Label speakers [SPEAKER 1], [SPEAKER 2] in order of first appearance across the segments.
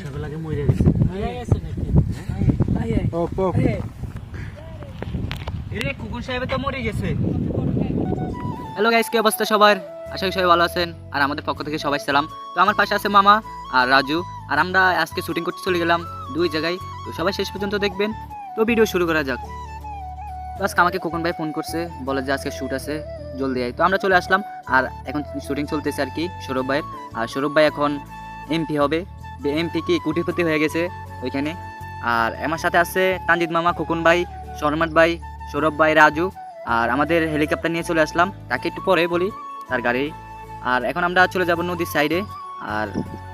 [SPEAKER 1] সকালে মরে গেছে নাকি?
[SPEAKER 2] কুকুর সাহেব তো মরে গেছে। হ্যালো গাইস, কি অবস্থা সবার? আশা করি সবাই ভালো আছেন। আর আমাদের পক্ষ থেকে সবাই সালাম। তো আমার পাশে আছে মামা আর রাজু, আর আমরা আজকে শুটিং করতে চলে গেলাম দুই জায়গায়। তো সবাই শেষ পর্যন্ত দেখবেন। তো ভিডিও শুরু করা যাক। তো আজকে আমাকে খোকন ভাই ফোন করছে, বলে যে আজকে শ্যুট আছে, জলদি আয়। তো আমরা চলে আসলাম। আর এখন শুটিং চলতেছে আর কি সৌরভ ভাইয়ের। আর সৌরভ ভাই এখন এমপি হবে, এমপি কি কোটিপতি হয়ে গেছে ওইখানে। আর আমার সাথে আছে তানজিদ মামা, খোকন ভাই, শর্মাট ভাই, সৌরভ ভাই, রাজু। আর আমাদের হেলিকপ্টার নিয়ে চলে আসলাম, তাকে একটু পরে বলি তার গাড়ি। আর এখন আমরা চলে যাব নদীর সাইডে। আর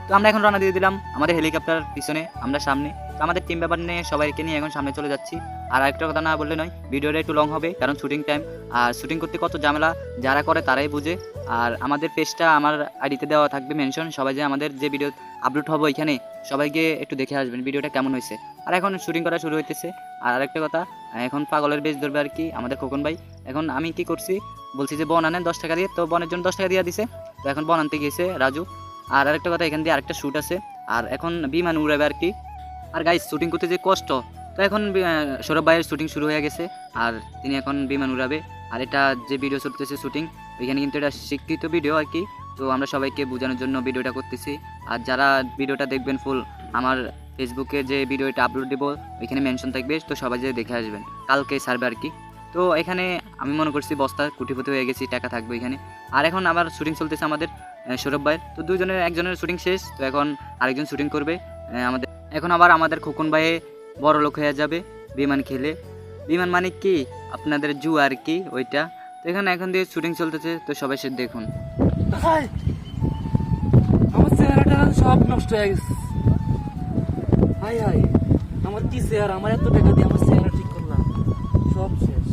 [SPEAKER 2] তো আমরা এখন রওনা দিয়ে দিলাম, আমাদের হেলিকপ্টার পিছনে, আমরা সামনে। তো আমাদের টিম ব্যাপার নিয়ে সবাইকে নিয়ে এখন সামনে চলে যাচ্ছি। আর আরেকটা কথা না বললে নয়, ভিডিওটা একটু লং হবে, কারণ শুটিং টাইম। আর শুটিং করতে কত ঝামেলা যারা করে তারাই বুঝে। আর আমাদের পেজটা আমার আইডিতে দেওয়া থাকবে মেনশন, সবাই যে আমাদের যে ভিডিও আপলোড হবে ওইখানে সবাইকে একটু দেখে আসবেন ভিডিওটা কেমন হয়েছে। আর এখন শুটিং করা শুরু হইতেছে। আর আরেকটা কথা, এখন পাগলের বেশ ধরবে আর কি আমাদের খোকন ভাই। এখন আমি কি করছি, বলছি যে বন আনেন 10 টাকা দিয়ে, তো বনের জন্য 10 টাকা দিয়ে দিছে। তো এখন বন আনতে গিয়েছে রাজু। আর আরেকটা কথা, এখান দিয়ে আরেকটা শ্যুট আছে, আর এখন বিমান উড়াবে আর কি। আর গাইস, শুটিং করতে যে কষ্ট, তো এখন সৌরভ ভাইয়ের শুটিং শুরু হয়ে গেছে, আর তিনি এখন বিমান উড়াবে। আর এটা যে ভিডিও চলতেছে শুটিং, ওইখানে কিন্তু এটা স্বীকৃত ভিডিও আর কি। তো আমরা সবাইকে বোঝানোর জন্য ভিডিওটা করতেছি। আর যারা ভিডিওটা দেখবেন ফুল, আমার ফেসবুকে যে ভিডিওটা আপলোড দেবো ওইখানে মেনশন থাকবে, তো সবাই যে দেখে আসবেন, কালকে ছাড়বে আর কি। তো এখানে আমি মনে করছি বস্তা কোটিপতি হয়ে গেছি, টাকা থাকবে এখানে। আর এখন আবার শুটিং চলতেছে আমাদের সৌরভ ভাইয়ের। তো দুজনের একজনের শুটিং শেষ, তো এখন আরেকজন শুটিং করবে আমাদের। এখন আবার আমাদের খোকন ভাইয়ে বড় লোক হয়ে যাবে বিমান খেলে। বিমান মানে কি, আপনাদের জু আর কি ওইটা। তো এখানে এখন দিয়ে শুটিং চলতেছে, তো সবাই সে দেখুন।
[SPEAKER 1] আমার চেহারাটা সব নষ্ট হয়ে গেছে। হাই হাই, আমার কি চেহারা, আমার এত টাকা দিয়ে আমার চেহারা ঠিক করলাম, সব শেষ।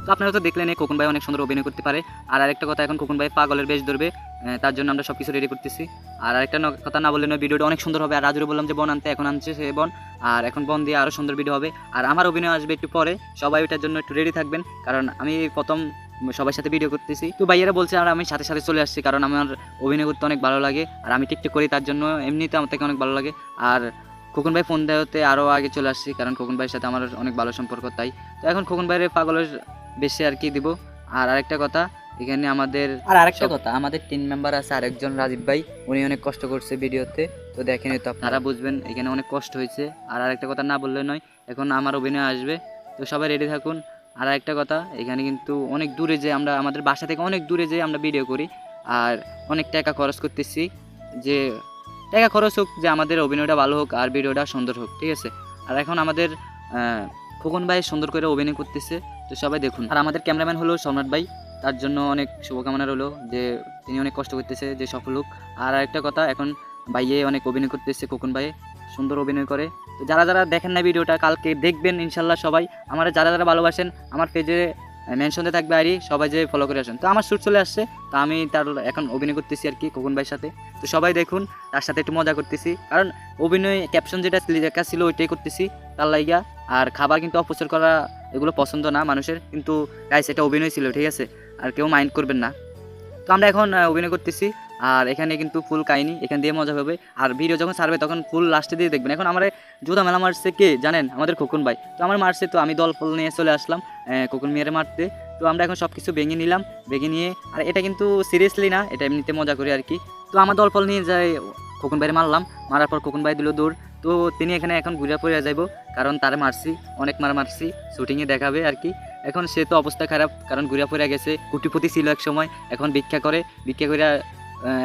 [SPEAKER 2] তো আপনারা তো দেখলেন এই খোকন ভাই অনেক সুন্দর অভিনয় করতে পারে। আর আরেকটা কথা, এখন খোকন ভাই পাগলের বেশ ধরবে, তার জন্য আমরা সব কিছু রেডি করতেছি। আর আরেকটা কথা না বললে নয়, ভিডিওটা অনেক সুন্দর হবে। আর রাজুরে বললাম যে বন আনতে, এখন আনছে সে বন। আর এখন বন দিয়ে আরও সুন্দর ভিডিও হবে। আর আমার অভিনয় আসবে একটু পরে, সবাই ওইটার জন্য একটু রেডি থাকবেন, কারণ আমি প্রথম সবার সাথে ভিডিও করতেছি। তো ভাইয়েরা বলছে আর আমি সাথে সাথে চলে আসছি, কারণ আমার অভিনয় করতে অনেক ভালো লাগে। আর আমি টিকটক করি, তার জন্য এমনিতে আমার থেকে অনেক ভালো লাগে। আর খোকন ভাই ফোন দেওয়াতে আরও আগে চলে আসছি, কারণ খোকন ভাইয়ের সাথে আমার অনেক ভালো সম্পর্ক, তাই। তো এখন খোকন ভাইয়ের পাগলের বেশি আর কি দিব। আর আরেকটা কথা, এখানে আমাদের 3 মেম্বার আছে, আরেকজন রাজীব ভাই, উনি অনেক কষ্ট করছে ভিডিওতে। তো দেখেনি, তো আপনারা বুঝবেন এখানে অনেক কষ্ট হয়েছে। আর আরেকটা কথা না বললে নয়, এখন আমার অভিনয় আসবে, তো সবাই রেডি থাকুন। আর আরেকটা কথা, এখানে কিন্তু অনেক দূরে যে আমরা, আমাদের বাসা থেকে অনেক দূরে যে আমরা ভিডিও করি, আর অনেক টাকা খরচ করতেছি, যে টাকা খরচ হোক, যে আমাদের অভিনয়টা ভালো হোক আর ভিডিওটা সুন্দর হোক, ঠিক আছে। আর এখন আমাদের খোকন ভাই সুন্দর করে অভিনয় করতেছে, তো সবাই দেখুন। আর আমাদের ক্যামেরাম্যান হলো সম্রাট ভাই, তার জন্য অনেক শুভকামনা রইলো, যে তিনি অনেক কষ্ট করতেছে, যে সফল হোক। আর আরেকটা কথা, এখন ভাইয়ে অনেক অভিনয় করতেছে, খোকন ভাই সুন্দর অভিনয় করে। তো যারা যারা দেখেন না ভিডিওটা, কালকে দেখবেন ইনশাল্লাহ সবাই। আমার যারা যারা ভালোবাসেন, আমার পেজে মেনশনে থাকবে আইডি, সবাই যে ফলো করে আসেন। তো আমার শ্যুট চলে আসছে, তো আমি তার এখন অভিনয় করতেছি আর কি খোকন ভাইয়ের সাথে। তো সবাই দেখুন, তার সাথে একটু মজা করতেছি, কারণ অভিনয় ক্যাপশন যেটা লেখা ছিল ওইটাই করতেছি তার লাইগা। আর খাবার কিন্তু অপচয় করা এগুলো পছন্দ না মানুষের, কিন্তু গাইস এটা অভিনয় ছিল, ঠিক আছে, আর কেউ মাইন্ড করবেন না। তো আমরা এখন অভিনয় করতেছি, আর এখানে কিন্তু ফুল কাহিনী, এখান দিয়ে মজা হবে। আর ভিডিও যখন ছাড়বে তখন ফুল লাস্টে দিয়ে দেখবেন। এখন আমার জুতা মেলা মারছে কে জানেন, আমাদের খোকন ভাই। তো আমার মারছে, তো আমি দল ফল নিয়ে চলে আসলাম খোকন মিয়ারে মারতে। তো আমরা এখন সব কিছু ভেঙে নিলাম, ভেঙে নিয়ে, আর এটা কিন্তু সিরিয়াসলি না, এটা এমনিতে মজা করি আর কি। তো আমার দল ফল নিয়ে যাই খোকন ভাইয়ের মারলাম, মারার পর খোকন ভাই দিল দৌড়। তো তিনি এখানে এখন ঘুরে পড়ে যাইব, কারণ তারে মারছি, অনেক মারছি, শুটিংয়ে দেখাবে আর কি। এখন সে তো অবস্থা খারাপ, কারণ ঘুরে পড়ে গেছে, কোটিপতি ছিল এক সময়, এখন ভিক্ষা করে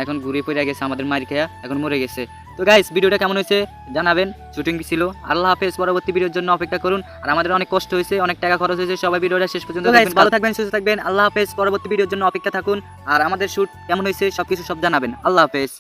[SPEAKER 2] এখন ঘুরে পড়ে গেছে, আমাদের মার খেয়া এখন মরে গেছে। তো গাইস, ভিডিওটা কেমন হয়েছে জানাবেন। শুটিং ছিল। আল্লাহ হাফেজ, পরবর্তী ভিডিওর জন্য অপেক্ষা করুন। আর আমাদের অনেক কষ্ট হয়েছে, অনেক টাকা খরচ হয়েছে, সবাই ভিডিওটা শেষ পর্যন্ত দেখবেন। ভালো থাকবেন, সুস্থ থাকবেন, আল্লাহ হাফেজ, পরবর্তী ভিডিওর জন্য অপেক্ষা থাকুন। আর আমাদের শুট কেমন হয়েছে সবকিছু সব জানাবেন। আল্লাহ হাফেজ।